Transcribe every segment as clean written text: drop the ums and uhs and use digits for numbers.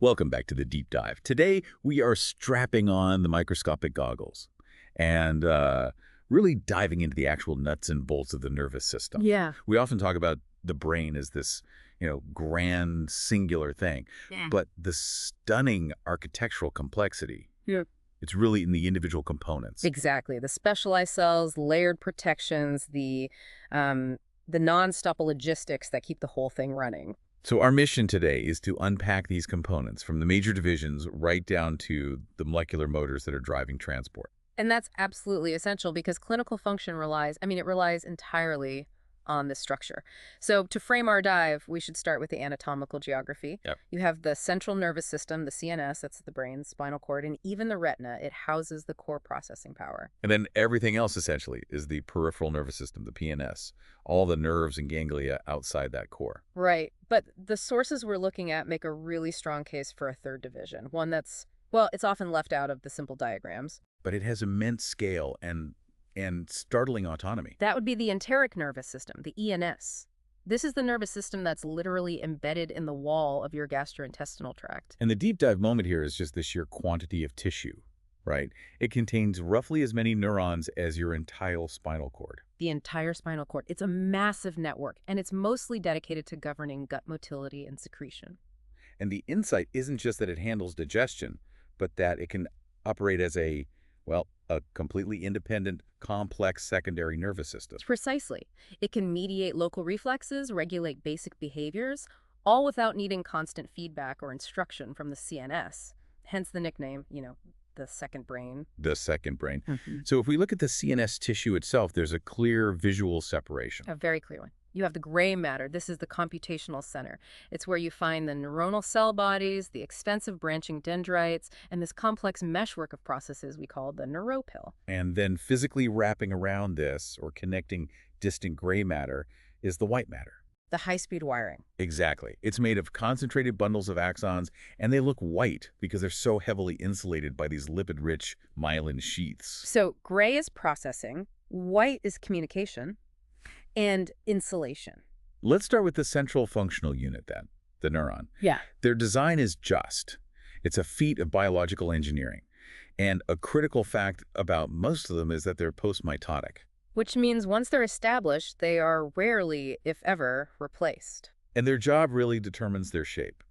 Welcome back to the deep dive. Today, we are strapping on the microscopic goggles and really diving into the actual nuts and bolts of the nervous system. Yeah. We often talk about the brain as this, grand singular thing, but the stunning architectural complexity, Yeah. it's really in the individual components. Exactly. The specialized cells, layered protections, the non-stop logistics that keep the whole thing running. So our mission today is to unpack these components from the major divisions right down to the molecular motors that are driving transport. And that's absolutely essential because clinical function it relies entirely on this structure. So to frame our dive, we should start with the anatomical geography. Yep. You have the central nervous system, the CNS, that's the brain, spinal cord, and even the retina. It houses the core processing power. And then everything else essentially is the peripheral nervous system, the PNS, all the nerves and ganglia outside that core. Right. But the sources we're looking at make a really strong case for a third division, one that's, well, it's often left out of the simple diagrams. But it has immense scale and startling autonomy. That would be the enteric nervous system, the ENS. This is the nervous system that's literally embedded in the wall of your gastrointestinal tract. And the deep dive moment here is just the sheer quantity of tissue, right? It contains roughly as many neurons as your entire spinal cord. The entire spinal cord. It's a massive network, and it's mostly dedicated to governing gut motility and secretion. And the insight isn't just that it handles digestion, but that it can operate as a completely independent, complex secondary nervous system. Precisely. It can mediate local reflexes, regulate basic behaviors, all without needing constant feedback or instruction from the CNS. Hence the nickname, the second brain. The second brain. So if we look at the CNS tissue itself, there's a clear visual separation. A very clear one. You have the gray matter. This is the computational center. It's where you find the neuronal cell bodies, the extensive branching dendrites, and this complex meshwork of processes we call the neuropil. And then physically wrapping around this, or connecting distant gray matter, is the white matter. The high-speed wiring. Exactly. It's made of concentrated bundles of axons, and they look white because they're so heavily insulated by these lipid-rich myelin sheaths. So gray is processing, white is communication, and insulation. Let's start with the central functional unit then, the neuron. Yeah. Their design is just. It's a feat of biological engineering. And a critical fact about most of them is that they're postmitotic. Which means once they're established, they are rarely, if ever, replaced. And their job really determines their shape.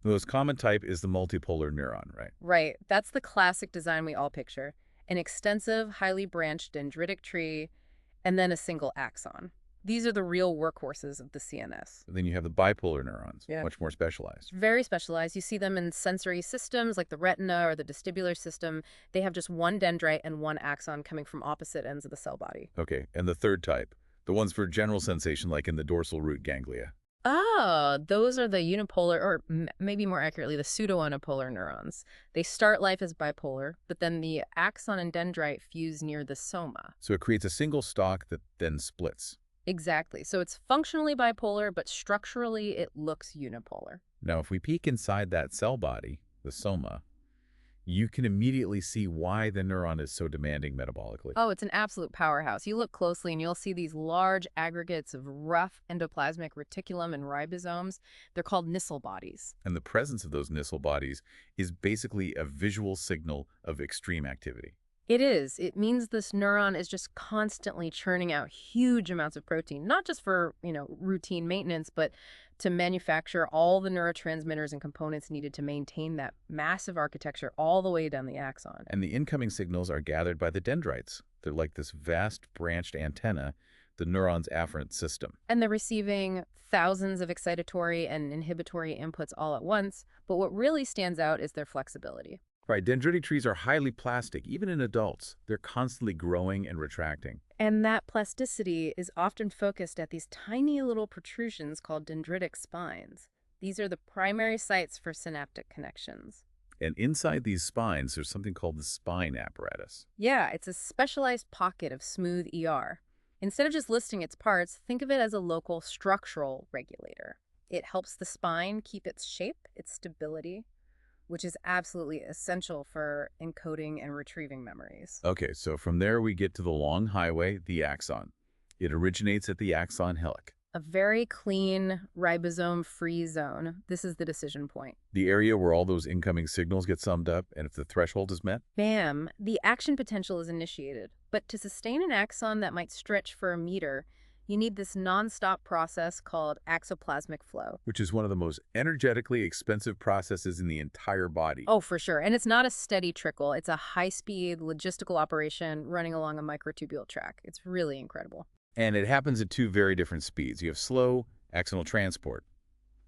The most common type is the multipolar neuron, right? Right. That's the classic design we all picture. An extensive, highly branched dendritic tree, and then a single axon. These are the real workhorses of the CNS. Then you have the bipolar neurons, much more specialized. Very specialized. You see them in sensory systems like the retina or the vestibular system. They have just one dendrite and one axon coming from opposite ends of the cell body. Okay, and the third type, the ones for general sensation like in the dorsal root ganglia. Ah, those are the unipolar, or maybe more accurately, the pseudounipolar neurons. They start life as bipolar, but then the axon and dendrite fuse near the soma. So it creates a single stalk that then splits. Exactly. So it's functionally bipolar, but structurally it looks unipolar. Now, if we peek inside that cell body, the soma, you can immediately see why the neuron is so demanding metabolically. Oh, it's an absolute powerhouse. You look closely and you'll see these large aggregates of rough endoplasmic reticulum and ribosomes. They're called Nissl bodies. And the presence of those Nissl bodies is basically a visual signal of extreme activity. It is. It means this neuron is just constantly churning out huge amounts of protein, not just for, routine maintenance, but to manufacture all the neurotransmitters and components needed to maintain that massive architecture all the way down the axon. And the incoming signals are gathered by the dendrites. They're like this vast branched antenna, the neuron's afferent system. And they're receiving thousands of excitatory and inhibitory inputs all at once, but what really stands out is their flexibility. Right, dendritic trees are highly plastic, even in adults. They're constantly growing and retracting. And that plasticity is often focused at these tiny little protrusions called dendritic spines. These are the primary sites for synaptic connections. And inside these spines, there's something called the spine apparatus. Yeah, it's a specialized pocket of smooth ER. Instead of just listing its parts, think of it as a local structural regulator. It helps the spine keep its shape, its stability, which is absolutely essential for encoding and retrieving memories. Okay, so from there we get to the long highway, the axon. It originates at the axon helic. A very clean ribosome-free zone. This is the decision point. The area where all those incoming signals get summed up, and if the threshold is met? Bam! The action potential is initiated. But to sustain an axon that might stretch for a meter, you need this nonstop process called axoplasmic flow. Which is one of the most energetically expensive processes in the entire body. Oh, for sure. And it's not a steady trickle. It's a high-speed logistical operation running along a microtubule track. It's really incredible. And it happens at two very different speeds. You have slow axonal transport,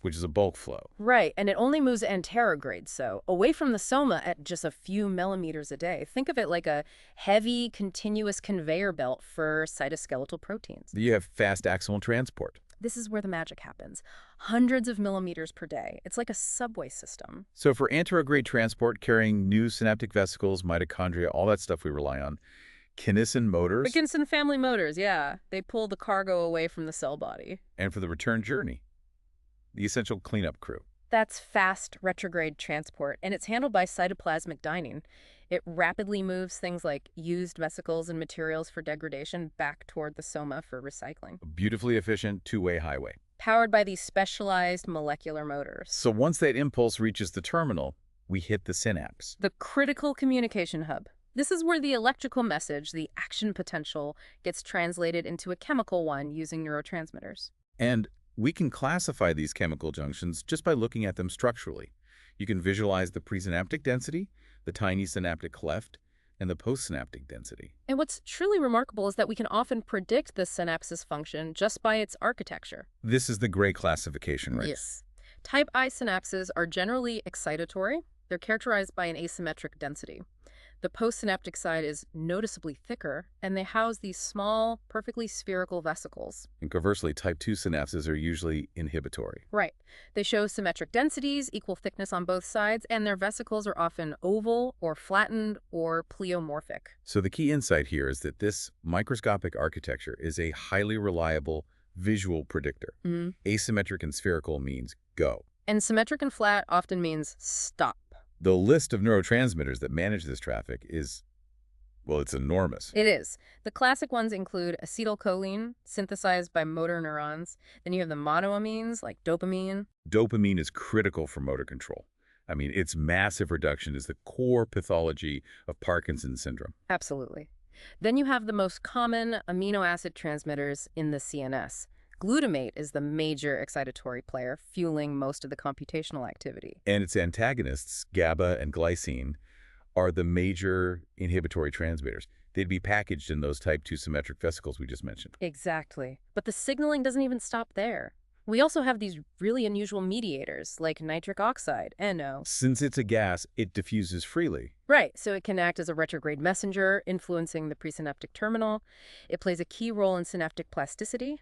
which is a bulk flow. Right, and it only moves anterograde, so away from the soma at just a few millimeters a day. Think of it like a heavy, continuous conveyor belt for cytoskeletal proteins. You have fast axonal transport. This is where the magic happens. Hundreds of millimeters per day. It's like a subway system. So for anterograde transport, carrying new synaptic vesicles, mitochondria, all that stuff we rely on, kinesin motors. The Kinson family motors, yeah. They pull the cargo away from the cell body. And for the return journey, the essential cleanup crew. That's fast retrograde transport, and it's handled by cytoplasmic dyning. It rapidly moves things like used vesicles and materials for degradation back toward the soma for recycling. A beautifully efficient two-way highway. Powered by these specialized molecular motors. So once that impulse reaches the terminal, we hit the synapse. The critical communication hub. This is where the electrical message, the action potential, gets translated into a chemical one using neurotransmitters. And we can classify these chemical junctions just by looking at them structurally. You can visualize the presynaptic density, the tiny synaptic cleft, and the postsynaptic density. And what's truly remarkable is that we can often predict the synapse's function just by its architecture. This is the gray classification, right? Yes. Type I synapses are generally excitatory. They're characterized by an asymmetric density. The postsynaptic side is noticeably thicker, and they house these small, perfectly spherical vesicles. And conversely, type 2 synapses are usually inhibitory. Right. They show symmetric densities, equal thickness on both sides, and their vesicles are often oval or flattened or pleomorphic. So the key insight here is that this microscopic architecture is a highly reliable visual predictor. Asymmetric and spherical means go. And symmetric and flat often means stop. The list of neurotransmitters that manage this traffic is, well, it's enormous. It is. The classic ones include acetylcholine, synthesized by motor neurons. Then you have the monoamines, like dopamine. Dopamine is critical for motor control. I mean, its massive reduction is the core pathology of Parkinson's syndrome. Absolutely. Then you have the most common amino acid transmitters in the CNS. Glutamate is the major excitatory player, fueling most of the computational activity. And its antagonists, GABA and glycine, are the major inhibitory transmitters. They'd be packaged in those type 2 symmetric vesicles we just mentioned. Exactly. But the signaling doesn't even stop there. We also have these really unusual mediators, like nitric oxide, NO. Since it's a gas, it diffuses freely. Right, so it can act as a retrograde messenger, influencing the presynaptic terminal. It plays a key role in synaptic plasticity.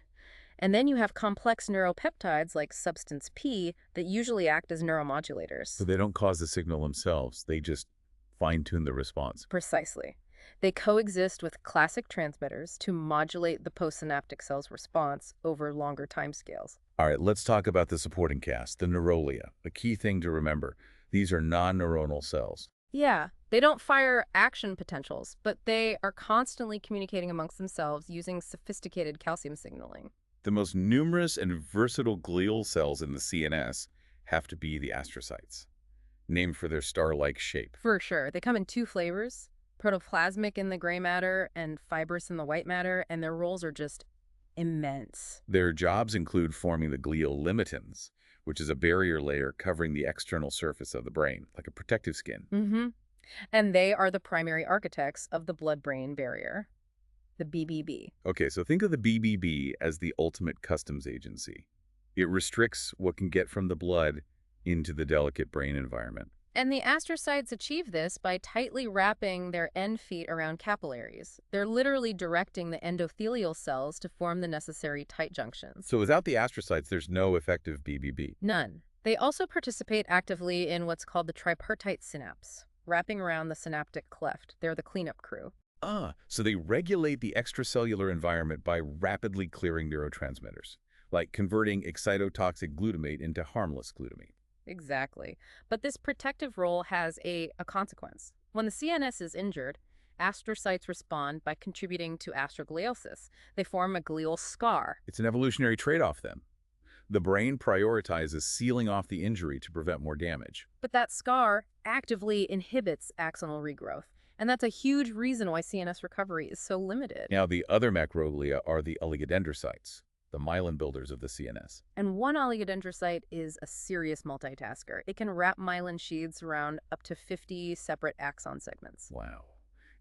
And then you have complex neuropeptides like substance P that usually act as neuromodulators. So they don't cause the signal themselves. They just fine-tune the response. Precisely. They coexist with classic transmitters to modulate the postsynaptic cell's response over longer timescales. All right, let's talk about the supporting cast, the neuroglia. A key thing to remember, these are non-neuronal cells. Yeah, they don't fire action potentials, but they are constantly communicating amongst themselves using sophisticated calcium signaling. The most numerous and versatile glial cells in the CNS have to be the astrocytes, named for their star-like shape. For sure. They come in two flavors, protoplasmic in the gray matter and fibrous in the white matter, and their roles are just immense. Their jobs include forming the glial limitins, which is a barrier layer covering the external surface of the brain, like a protective skin. And they are the primary architects of the blood-brain barrier. The BBB. Okay, so think of the BBB as the ultimate customs agency. It restricts what can get from the blood into the delicate brain environment. And the astrocytes achieve this by tightly wrapping their end feet around capillaries. They're literally directing the endothelial cells to form the necessary tight junctions. So without the astrocytes, there's no effective BBB. None. They also participate actively in what's called the tripartite synapse, wrapping around the synaptic cleft. They're the cleanup crew. So they regulate the extracellular environment by rapidly clearing neurotransmitters, like converting excitotoxic glutamate into harmless glutamate. Exactly. But this protective role has a consequence. When the CNS is injured, Astrocytes respond by contributing to astrogliosis. They form a glial scar. It's an evolutionary trade-off then. The brain prioritizes sealing off the injury to prevent more damage. But that scar actively inhibits axonal regrowth. And that's a huge reason why CNS recovery is so limited. Now, the other macroglia are the oligodendrocytes, the myelin builders of the CNS. And one oligodendrocyte is a serious multitasker. It can wrap myelin sheaths around up to 50 separate axon segments. Wow.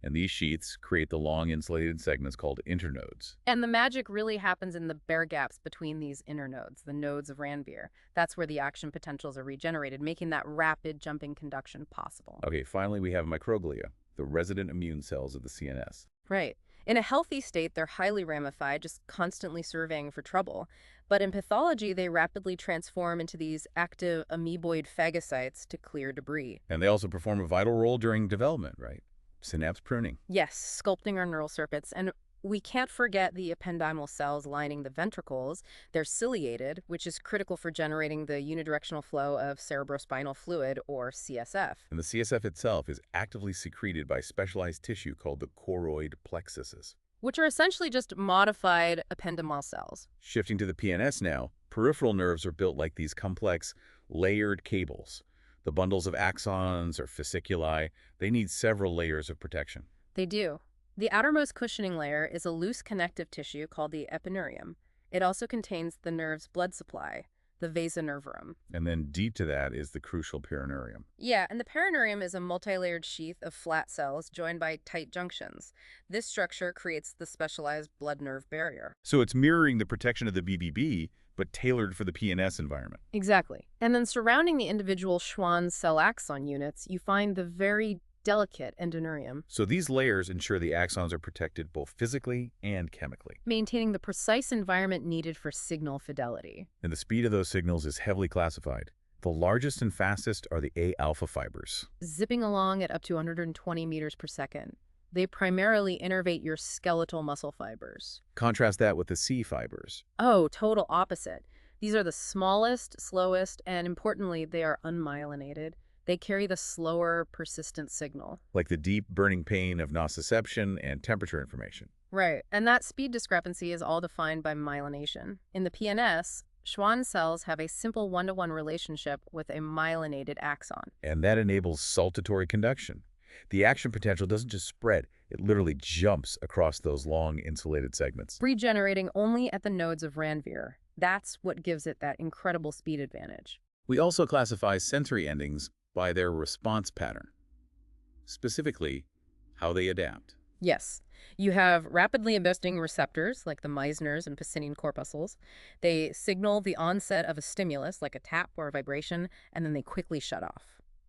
And these sheaths create the long insulated segments called internodes. And the magic really happens in the bare gaps between these internodes, the nodes of Ranvier. That's where the action potentials are regenerated, making that rapid jumping conduction possible. Okay, finally we have microglia, the resident immune cells of the CNS. Right. In a healthy state, they're highly ramified, just constantly surveying for trouble. But in pathology, they rapidly transform into these active amoeboid phagocytes to clear debris. And they also perform a vital role during development, right? Synapse pruning. Yes, sculpting our neural circuits. And we can't forget the ependymal cells lining the ventricles. They're ciliated, which is critical for generating the unidirectional flow of cerebrospinal fluid, or CSF. And the CSF itself is actively secreted by specialized tissue called the choroid plexuses. Which are essentially just modified ependymal cells. Shifting to the PNS now, peripheral nerves are built like these complex, layered cables. The bundles of axons or fasciculi, they need several layers of protection. They do. The outermost cushioning layer is a loose connective tissue called the epineurium. It also contains the nerve's blood supply, the vasa nervorum. And then deep to that is the crucial perineurium. Yeah, and the perineurium is a multi-layered sheath of flat cells joined by tight junctions. This structure creates the specialized blood-nerve barrier. So it's mirroring the protection of the BBB, but tailored for the PNS environment. Exactly. And then surrounding the individual Schwann cell axon units, you find the very delicate endoneurium. So these layers ensure the axons are protected both physically and chemically. Maintaining the precise environment needed for signal fidelity. And the speed of those signals is heavily classified. The largest and fastest are the A-alpha fibers. Zipping along at up to 120 meters per second. They primarily innervate your skeletal muscle fibers. Contrast that with the C fibers. Oh, total opposite. These are the smallest, slowest, and importantly, they are unmyelinated. They carry the slower, persistent signal. Like the deep, burning pain of nociception and temperature information. Right, and that speed discrepancy is all defined by myelination. In the PNS, Schwann cells have a simple one-to-one relationship with a myelinated axon. And that enables saltatory conduction. The action potential doesn't just spread, it literally jumps across those long insulated segments. Regenerating only at the nodes of Ranvier. That's what gives it that incredible speed advantage. We also classify sensory endings by their response pattern. Specifically, how they adapt. Yes. You have rapidly investing receptors, like the Meissner's and Pacinian corpuscles. They signal the onset of a stimulus, like a tap or a vibration, and then they quickly shut off.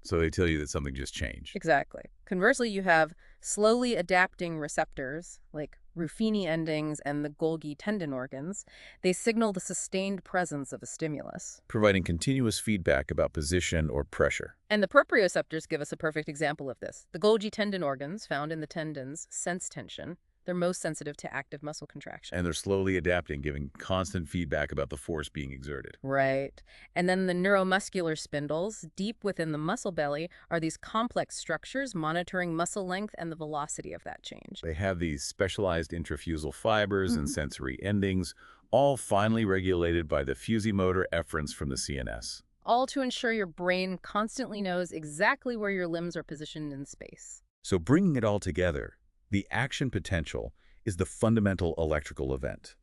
So they tell you that something just changed. Exactly. Conversely, you have slowly adapting receptors, like Ruffini endings and the Golgi tendon organs. They signal the sustained presence of a stimulus, Providing continuous feedback about position or pressure. and the proprioceptors give us a perfect example of this. The Golgi tendon organs, found in the tendons, sense tension. They're most sensitive to active muscle contraction. And they're slowly adapting, giving constant feedback about the force being exerted. Right. And then the neuromuscular spindles, deep within the muscle belly, are these complex structures monitoring muscle length and the velocity of that change. They have these specialized intrafusal fibers and sensory endings, all finely regulated by the fusiomotor efferents from the CNS. All to ensure your brain constantly knows exactly where your limbs are positioned in space. So bringing it all together, the action potential is the fundamental electrical event,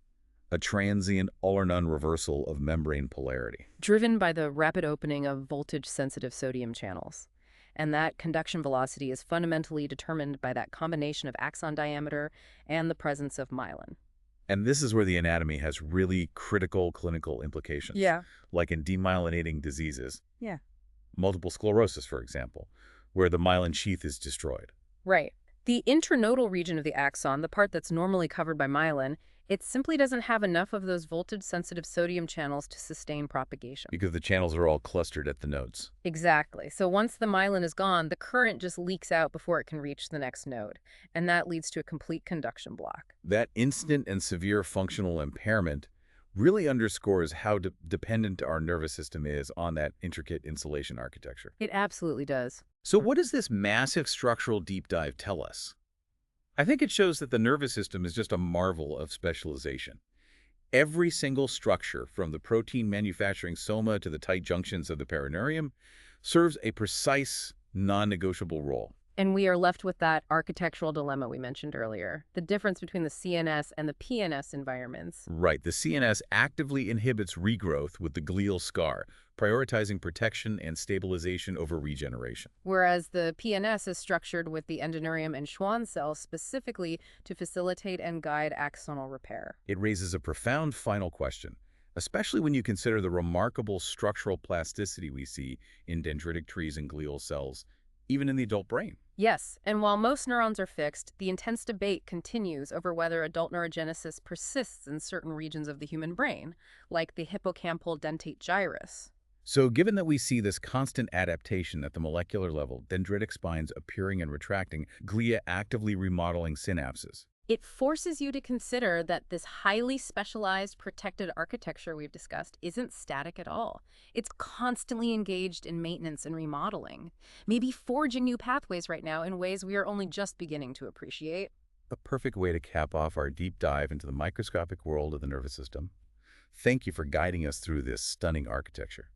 a transient all-or-none reversal of membrane polarity. Driven by the rapid opening of voltage-sensitive sodium channels. And that conduction velocity is fundamentally determined by that combination of axon diameter and the presence of myelin. And this is where the anatomy has really critical clinical implications. Yeah. Like in demyelinating diseases. Yeah. Multiple sclerosis, for example, where the myelin sheath is destroyed. Right. The intranodal region of the axon, the part that's normally covered by myelin, it simply doesn't have enough of those voltage-sensitive sodium channels to sustain propagation. Because the channels are all clustered at the nodes. Exactly. So once the myelin is gone, the current just leaks out before it can reach the next node. And that leads to a complete conduction block. That instant and severe functional impairment really underscores how dependent our nervous system is on that intricate insulation architecture. It absolutely does. So what does this massive structural deep dive tell us? I think it shows that the nervous system is just a marvel of specialization. Every single structure, from the protein manufacturing soma to the tight junctions of the perineurium, serves a precise, non-negotiable role. And we are left with that architectural dilemma we mentioned earlier, the difference between the CNS and the PNS environments. Right, the CNS actively inhibits regrowth with the glial scar, prioritizing protection and stabilization over regeneration. Whereas the PNS is structured with the endoneurium and Schwann cells specifically to facilitate and guide axonal repair. It raises a profound final question, especially when you consider the remarkable structural plasticity we see in dendritic trees and glial cells, even in the adult brain. Yes, and while most neurons are fixed, the intense debate continues over whether adult neurogenesis persists in certain regions of the human brain, like the hippocampal dentate gyrus. So given that we see this constant adaptation at the molecular level, dendritic spines appearing and retracting, glia actively remodeling synapses, It forces you to consider that this highly specialized protected architecture we've discussed isn't static at all. It's constantly engaged in maintenance and remodeling, maybe forging new pathways right now in ways we are only just beginning to appreciate. a perfect way to cap off our deep dive into the microscopic world of the nervous system. Thank you for guiding us through this stunning architecture.